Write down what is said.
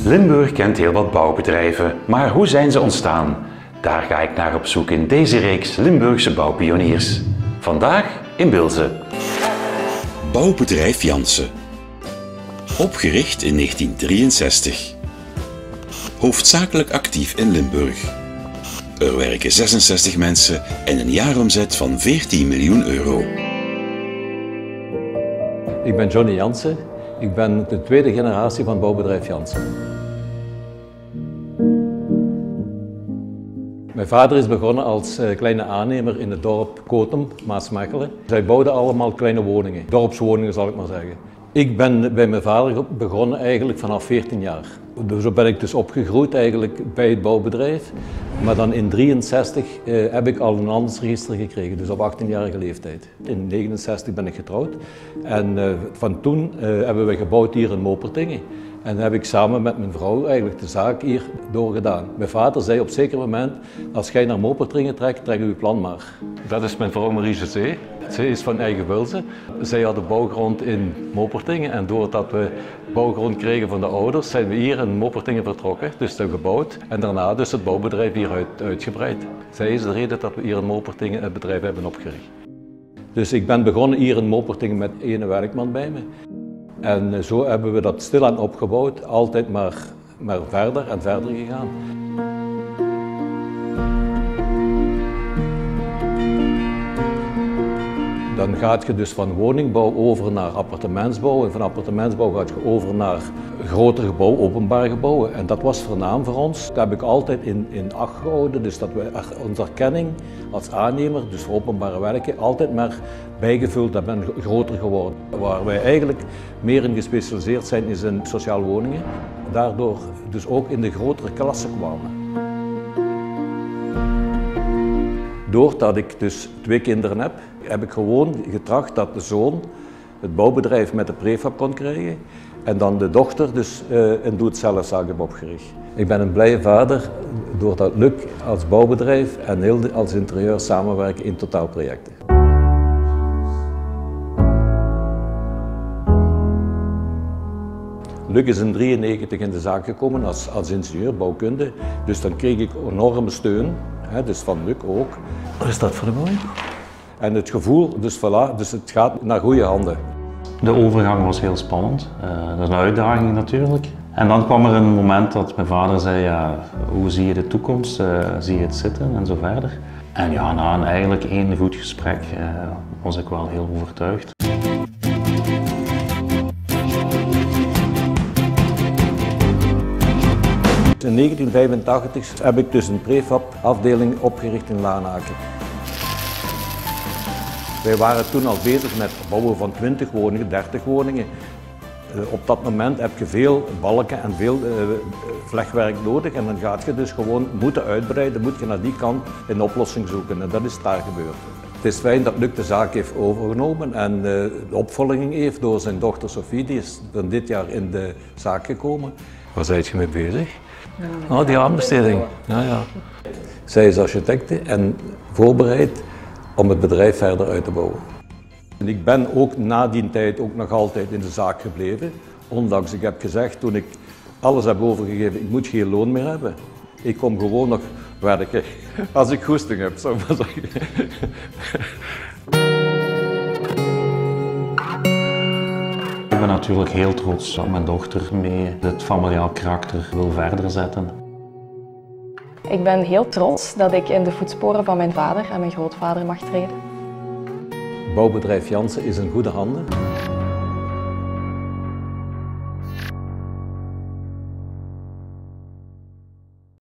Limburg kent heel wat bouwbedrijven, maar hoe zijn ze ontstaan? Daar ga ik naar op zoek in deze reeks Limburgse bouwpioniers. Vandaag in Bilze. Bouwbedrijf Jansen. Opgericht in 1963. Hoofdzakelijk actief in Limburg. Er werken 66 mensen en een jaaromzet van 14 miljoen euro. Ik ben Johnny Jansen. Ik ben de tweede generatie van bouwbedrijf Jansen. Mijn vader is begonnen als kleine aannemer in het dorp Kotem, Maasmechelen. Zij bouwden allemaal kleine woningen, dorpswoningen zal ik maar zeggen. Ik ben bij mijn vader begonnen eigenlijk vanaf 14 jaar. Zo ben ik dus opgegroeid eigenlijk bij het bouwbedrijf. Maar dan in 1963 heb ik al een handelsregister gekregen, dus op 18-jarige leeftijd. In 1969 ben ik getrouwd en van toen hebben we gebouwd hier in Mopertingen. En heb ik samen met mijn vrouw eigenlijk de zaak hier doorgedaan. Mijn vader zei op een zeker moment, als jij naar Mopertingen trekt, trek je plan maar. Dat is mijn vrouw Marietje Zee. Zij is van Eigenwilze. Zij had de bouwgrond in Mopertingen en doordat we bouwgrond kregen van de ouders, zijn we hier in Mopertingen vertrokken, dus gebouwd. En daarna dus het bouwbedrijf hier uitgebreid. Zij is de reden dat we hier in Mopertingen het bedrijf hebben opgericht. Dus ik ben begonnen hier in Mopertingen met één werkman bij me. En zo hebben we dat stilaan opgebouwd, altijd maar verder en verder gegaan. Dan gaat je dus van woningbouw over naar appartementsbouw en van appartementsbouw gaat je over naar groter gebouw, openbaar gebouwen. En dat was voornaam voor ons. Dat heb ik altijd in acht gehouden, dus dat we onze erkenning als aannemer, dus voor openbare werken, altijd maar bijgevuld en groter geworden. Waar wij eigenlijk meer in gespecialiseerd zijn is in sociale woningen. Daardoor dus ook in de grotere klassen kwamen. Doordat ik dus 2 kinderen heb, heb ik gewoon getracht dat de zoon het bouwbedrijf met de prefab kon krijgen en dan de dochter dus een doe-het-zelfzaak heb opgericht. Ik ben een blije vader doordat Luc als bouwbedrijf en Hilde als interieur samenwerken in totaalprojecten. Luc is in 1993 in de zaak gekomen als ingenieur bouwkunde, dus dan kreeg ik enorme steun, dus van Luc ook. Wat is dat voor een mooi? En het gevoel, dus voilà, dus het gaat naar goede handen. De overgang was heel spannend, dat is een uitdaging natuurlijk. En dan kwam er een moment dat mijn vader zei, ja, hoe zie je de toekomst, zie je het zitten en zo verder. En ja, na een eigenlijk één goed gesprek was ik wel heel overtuigd. In 1985 heb ik dus een prefab afdeling opgericht in Laanaken. Wij waren toen al bezig met het bouwen van 20 woningen, 30 woningen. Op dat moment heb je veel balken en veel vlechtwerk nodig en dan gaat je dus gewoon moeten uitbreiden, moet je naar die kant een oplossing zoeken en dat is daar gebeurd. Het is fijn dat Luc de zaak heeft overgenomen en de opvolging heeft door zijn dochter Sophie, die is van dit jaar in de zaak gekomen. Waar ben je mee bezig? Oh, die aanbesteding. Ja. Zij is architecte en voorbereid om het bedrijf verder uit te bouwen. En ik ben ook na die tijd ook nog altijd in de zaak gebleven. Ondanks, ik heb gezegd toen ik alles heb overgegeven, ik moet geen loon meer hebben. Ik kom gewoon nog werken als ik goesting heb, zou ik maar zeggen. Ik ben natuurlijk heel trots dat mijn dochter mee het familiaal karakter wil verder zetten. Ik ben heel trots dat ik in de voetsporen van mijn vader en mijn grootvader mag treden. Bouwbedrijf Jansen is in goede handen.